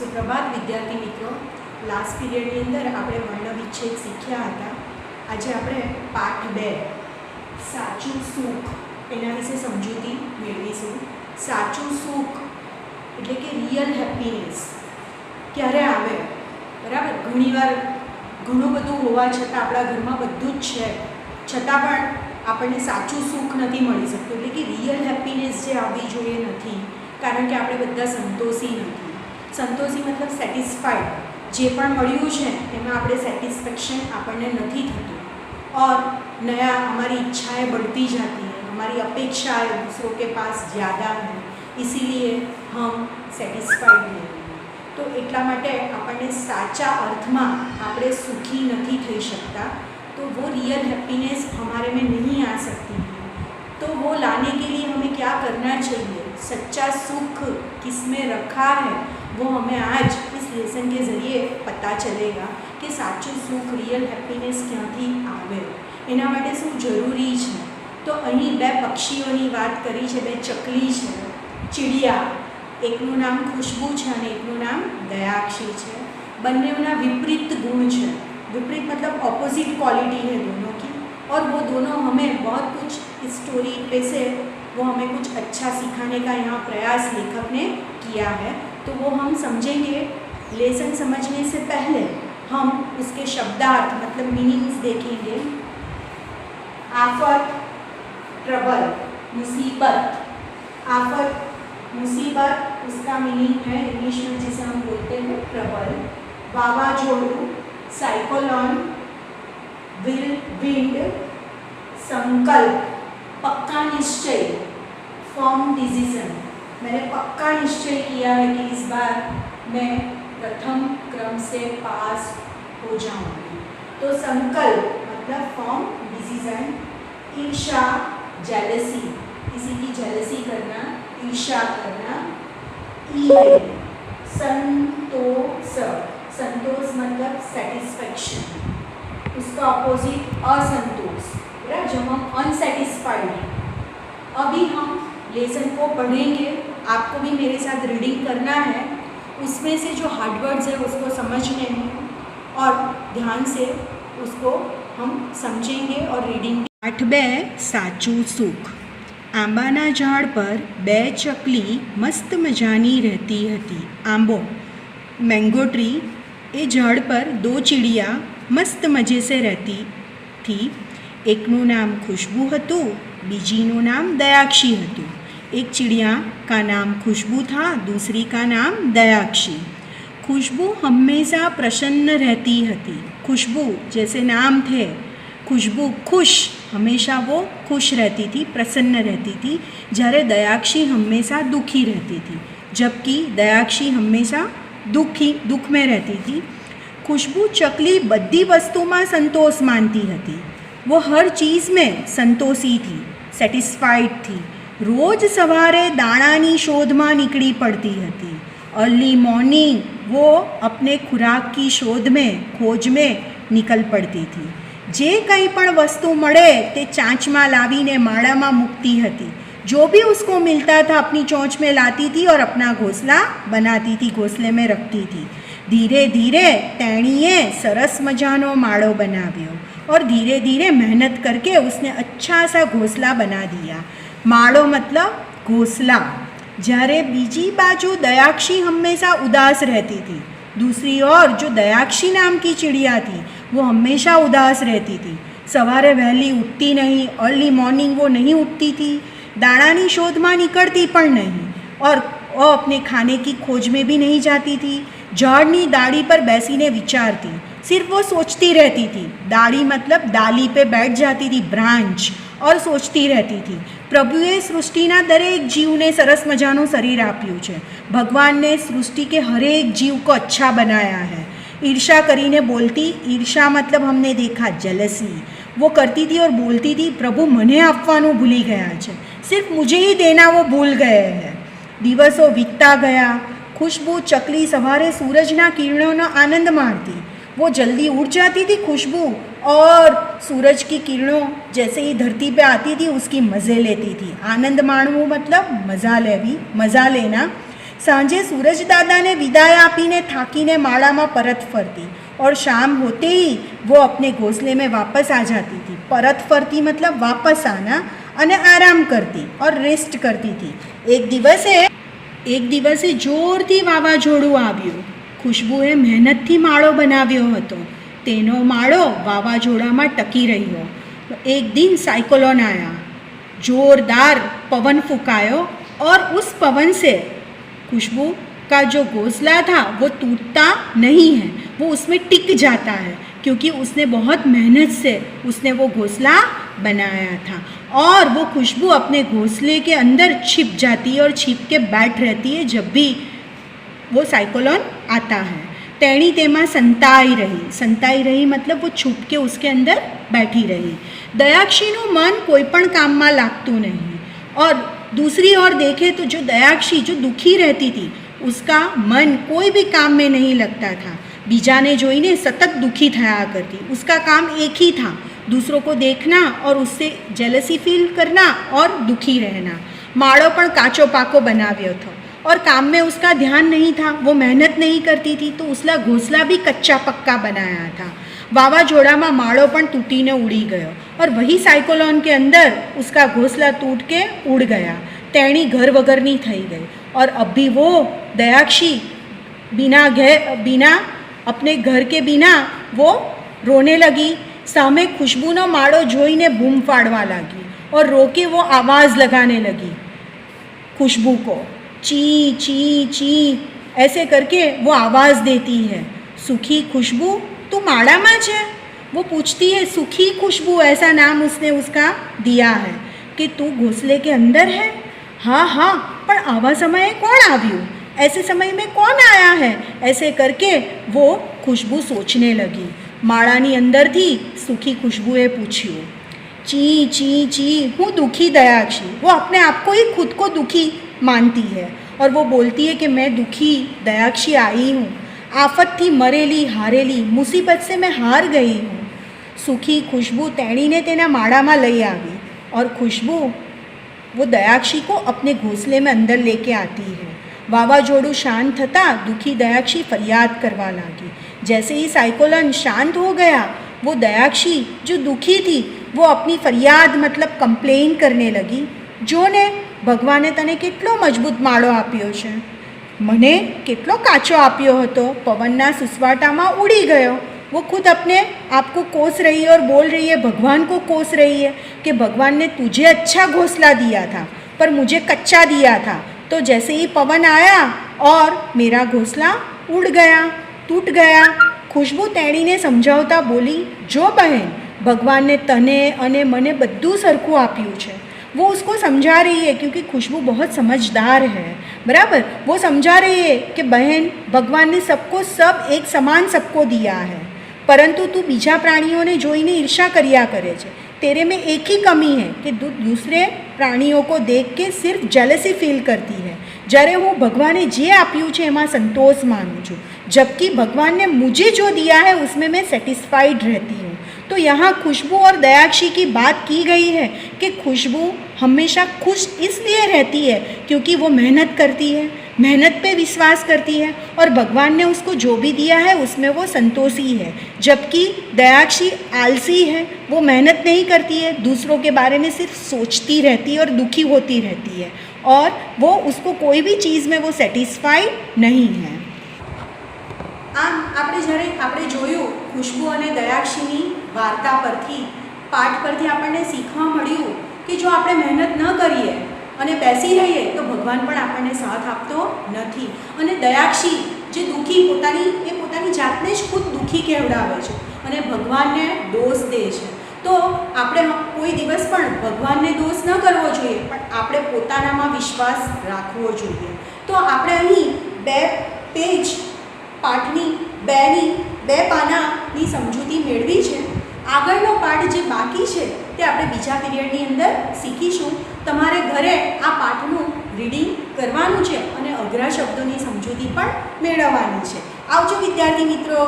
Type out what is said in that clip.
સુપ્રભાત વિદ્યાર્થી મિત્રો, લાસ્ટ પીરિયડની અંદર આપણે વર્ણવિચ્છેદ શીખ્યા હતા. આજે આપણે પાઠ 2 સાચું સુખ એના વિશે સમજૂતી મેળવીશું. સાચું સુખ એટલે કે રિયલ હેપીનેસ ક્યારે આવે? બરાબર, ઘણીવાર ઘણું બધું હોવા છતાં આપણા ઘરમાં બધું જ છે, છતાં પણ આપણને સાચું સુખ નથી મળી શકતું. એટલે કે રિયલ હેપીનેસ જે આવવી જોઈએ નથી, કારણ કે આપણે બધા સંતોષી નથી. સંતોષી મતલબ સેટિસ્ફાઈડ, જે પણ મળ્યું છે એમાં આપણે સેટિસ્ફેક્શન આપણને નથી થતું. और नया हमारी इच्छाएं बढ़ती जाती हैं, हमारी अपेक्षाएं दूसरों के पास ज़्यादा है, इसीलिए हम सेटिस्फाइड नहीं. तो એટલા માટે આપણને સાચા અર્થમાં આપણે સુખી નથી થઈ શકતા. तो वो रियल हैप्पीनेस हमारे में नहीं आ सकती है. तो वो लाने के लिए हमें क्या करना चाहिए? सच्चा सुख किसमें रखा है वो हमें आज इस लेसन के ज़रिए पता चलेगा कि साचું સુખ રિયલ હેપીનેસ ક્યાંથી આવે, એના માટે શું જરૂરી છે. તો અહીં બે પક્ષીઓની વાત કરી છે, બે ચકલી છે, ચીડિયા. એકનું નામ ખુશ્બુ છે અને એકનું નામ દયાક્ષી છે. બંનેના વિપરીત ગુણ છે. विपरीत मतलब ऑपोजिट क्वालिटी है दोनों की, और वो दोनों हमें बहुत कुछ इस स्टोरी पे से वो हमें कुछ अच्छा सिखाने का यहाँ प्रयास लेखक ने किया है. तो वो हम समझेंगे. लेसन समझने से पहले हम उसके शब्दार्थ मतलब मीनिंग्स देखेंगे. आफत, ट्रबल, मुसीबत. आफत, मुसीबत, उसका मीनिंग है इंग्लिश में जिसे हम बोलते हैं ट्रबल. वावाझोड़ू, साइक्लोन, विंड, संकल्प, पक्का निश्चय, फर्म डिसीजन. मैंने पक्का निश्चय किया है कि इस बार मैं प्रथम क्रम से पास हो जाऊंगी. तो संकल्प मतलब फर्म डिसीजन. ईर्षा, जेलसी, किसी की जेलसी करना, ईर्षा करना. संतोष, संतोष मतलब सेटिस्फैक्शन, उसका अपोजिट असंतोष. राइट, जब हम अनसेटिस्फाइड हैं. अभी हम लेसन को पढ़ेंगे, आपको भी मेरे साथ रीडिंग करना है. उसमें से जो हार्ड वर्ड्स है उसको समझने हैं और ध्यान से उसको हम समझेंगे और रीडिंग. पाठ 2 સાચું સુખ. આંબાના ઝાડ પર બે ચકલી મસ્ત મજાની રહેતી હતી. આંબો मैंगो ट्री. એ ઝાડ પર दो चिड़िया मस्त मजे से रहती थी. એકનું નામ ખુશ્બુ હતું, બીજીનું નામ દયાક્ષી હતું. एक चिड़िया का नाम खुशबू था, दूसरी का नाम दयाक्षी. खुशबू हमेशा प्रसन्न रहती थी. खुशबू जैसे नाम थे, खुशबू खुश, हमेशा वो खुश रहती थी, प्रसन्न रहती थी. જ્યારે दयाक्षी हमेशा दुखी रहती थी, जबकि दयाक्षी हमेशा दुख में रहती थी. खुशबू चकली बड़ी वस्तु में संतोष मानती थी. वो हर चीज़ में संतोषी थी, सेटिस्फाइड थी. रोज सवारे दाणानी शोध में निकली पड़ती थी. अर्ली मॉर्निंग वो अपने खुराक की शोध में, खोज में निकल पड़ती थी. जे कई पण वस्तु मळे ते चाँच में लावीने माड़ा में मूकती थी. जो भी उसको मिलता था अपनी चोंच में लाती थी और अपना घोंसला बनाती थी, घोंसले में रखती थी. धीरे धीरे तेणीए सरस मजानो माड़ो बनाव्यो और धीरे धीरे मेहनत करके उसने अच्छा सा घोंसला बना दिया. माड़ो मतलब घोंसला. જ્યારે બીજી बाजू दयाक्षी हमेशा उदास रहती थी. दूसरी ओर जो दयाक्षी नाम की चिड़िया थी वो हमेशा उदास रहती थी. सवारे वहली उठती नहीं, अर्ली मॉर्निंग वो नहीं उठती थी, दाणानी शोध में निकलती पण नहीं, और वो अपने खाने की खोज में भी नहीं जाती थी. झाड़नी डाली पर बैसीने विचारती, सिर्फ वो सोचती रहती थी. डाली मतलब डाली पे बैठ जाती थी, ब्रांच, और सोचती रहती थी. प्रभुए सृष्टिना दरेक जीव ने सरस मजाનું शरीर આપ્યું છે. भगवान ने सृष्टि के हरेक जीव को अच्छा बनाया है. ईर्षा करीने बोलती, ईर्षा मतलब हमने देखा जेलसी, वो करती थी और बोलती थी प्रभु मने आपवानुं भूली गया है, सिर्फ मुझे ही देना वो भूल गए हैं. दिवसों वीतता गया. खुशबू चकली सवारे सूरजना किरणों आनंद माणती. वो जल्दी उठ जाती थी खुशबू, और सूरज की किरणों जैसे ही धरती पे आती थी उसकी मज़े लेती थी. आनंद माणવું मतलब मज़ा लेवी, मज़ा लेना. सांजे सूरज दादा ने विदाई आपीने थाकीने माड़ा में परत फरती और शाम होते ही वो अपने घोंसले में वापस आ जाती थी। परत फरती मतलब वापस आना अने आराम करती और रेस्ट करती थी। एक दिवसे जोरथी वावाझोडું આવ્યું। खुशबुए मेहनतथी माळो बनाव्यो हतो। तेनो माळो वावाझोडामां टकी रह्यो। एक दिन साइक्लोन आया, जोरदार पवन फूंकायो और उस पवन से खुशबू का जो घोंसला था वो टूटता नहीं है, वो उसमें टिक जाता है, क्योंकि उसने बहुत मेहनत से उसने वो घोंसला बनाया था। और वो खुशबू अपने घोंसले के अंदर छिप जाती है और छिप के बैठ रहती है जब भी वो साइक्लोन आता है। तेणी तेमा संताई रही मतलब वो छुप के उसके अंदर बैठी रही। दयाक्षीનું मन कोईपण काममां लागतुं नहीं। और दूसरी ओर देखें तो जो दयाक्षी जो दुखी रहती थी उसका मन कोई भी काम में नहीं लगता था। बीजाने जोईने सतत दुखी थया करती। उसका काम एक ही था, दूसरों को देखना और उससे जेलसी फील करना और दुखी रहना। माड़ो पण काचो पाको बनाव्यो था और काम में उसका ध्यान नहीं था, वो मेहनत नहीं करती थी, तो उसका घोंसला भी कच्चा पक्का बनाया था। वावाझोडामां माड़ो पण तूटीने उड़ी गयो और वही साइक्लोन के अंदर उसका घोंसला टूट के उड़ गया। तेणी घर वगरनी थई गई और अब भी वो दयाक्षी बिना अपने घर के बिना वो रोने लगी। सामे खुशबूनो माड़ो जोईने बूम पाड़वा लगी और रोके वो आवाज़ लगाने लगी खुशबू को। ची ची ची ऐसे करके वो आवाज़ देती है। सुखी खुशबू तू माड़ा में छे? वो पूछती है। सुखी खुशबू ऐसा नाम उसने उसका दिया है कि तू घोंसले के अंदर है। हाँ हाँ, पर आवा समय कौन आव्યું? ऐसे समय में कौन आया है? ऐसे करके वो खुशबू सोचने लगी। माड़ानी अंदर थी सुखी खुशबूए पूछ्યું, ची ची ची हूँ दुखी दयाक्षी। वो अपने आप को ही खुद को दुखी मानती है और वो बोलती है कि मैं दुखी दयाक्षी आई हूँ। आफत थी मरेली हारेली, मुसीबत से मैं हार गई हूँ। सुखी खुशबू तेणीने तेना माड़ामां लई आवी और खुशबू वो दयाक्षी को अपने घोंसले में अंदर लेके आती है। वावाझोडું शांत थता दुखी दयाक्षी फरियाद करवा लगी। जैसे ही साइक्लोन शांत हो गया, वो दयाक्षी जो दुखी थी वो अपनी फरियाद मतलब कंप्लेन करने लगी। जो ने भगवाने तने केटलो मजबूत माळो आप्यो छे, मने केटलो काचो आप्यो हतो, पवनना सुसवाटामां उड़ी गयो। वो खुद अपने आप को कोस रही है और बोल रही है, भगवान को कोस रही है कि भगवान ने तुझे अच्छा घोंसला दिया था पर मुझे कच्चा दिया था। तो जैसे ही पवन आया और मेरा घोंसला उड़ गया, टूट गया। खुशबू तेणीने समझावता बोली, जो बहन भगवान ने तने अने मने बधुं सरखुं आप्युं छे। वो उसको समझा रही है क्योंकि खुशबू बहुत समझदार है, बराबर। वो समझा रही है कि बहन भगवान ने सबको सब एक समान सबको दिया है, परंतु तू बीजा प्राणियों जोईने ईर्ष्या कर्या करे छे। तेरे में एक ही कमी है कि तू दूसरे प्राणियों को देख के सिर्फ जेलसी फील करती है, जरे हूँ भगवाने जे आप्युं छे एमां संतोष मानूँ छूँ, जबकि भगवान ने मुझे जो दिया है उसमें मैं सेटिस्फाइड रहती हूँ। तो यहाँ खुशबू और दयाक्षी की बात की गई है कि खुशबू हमेशा खुश इसलिए रहती है क्योंकि वो मेहनत करती है, मेहनत पे विश्वास करती है और भगवान ने उसको जो भी दिया है उसमें वो संतोषी है। जबकि दयाक्षी आलसी है, वो मेहनत नहीं करती है, दूसरों के बारे में सिर्फ सोचती रहती है और दुखी होती रहती है और वो उसको कोई भी चीज़ में वो सेटिस्फाइड नहीं है। आम આપણે જોયું खुशबू અને દયાક્ષીની વાર્તા પરથી, પાઠ પરથી આપણને શીખવા મળ્યું કે જો આપણે મહેનત ન કરીએ અને બેસી રહીએ તો ભગવાન પણ આપણને સાથ આપતો નથી। અને દયાક્ષી જે દુઃખી પોતાની જાતને જ ખુદ દુઃખી કહેવડાવે છે અને ભગવાનને દોષ દે છે। તો આપણે કોઈ દિવસ પણ ભગવાનને દોષ ન કરવો જોઈએ, પણ આપણે પોતાનામાં વિશ્વાસ રાખવો જોઈએ। તો આપણે અહીં 2 પેજ પાઠની 2 પાનાની સમજૂતી મેળવી છે। આગળનો પાઠ જે બાકી છે તે આપણે બીજા પીરિયડની અંદર શીખીશું। તમારે ઘરે આ પાઠનું રીડિંગ કરવાનું છે અને અઘરા શબ્દોની સમજૂતી પણ મેળવવાની છે। આવજો વિદ્યાર્થી મિત્રો।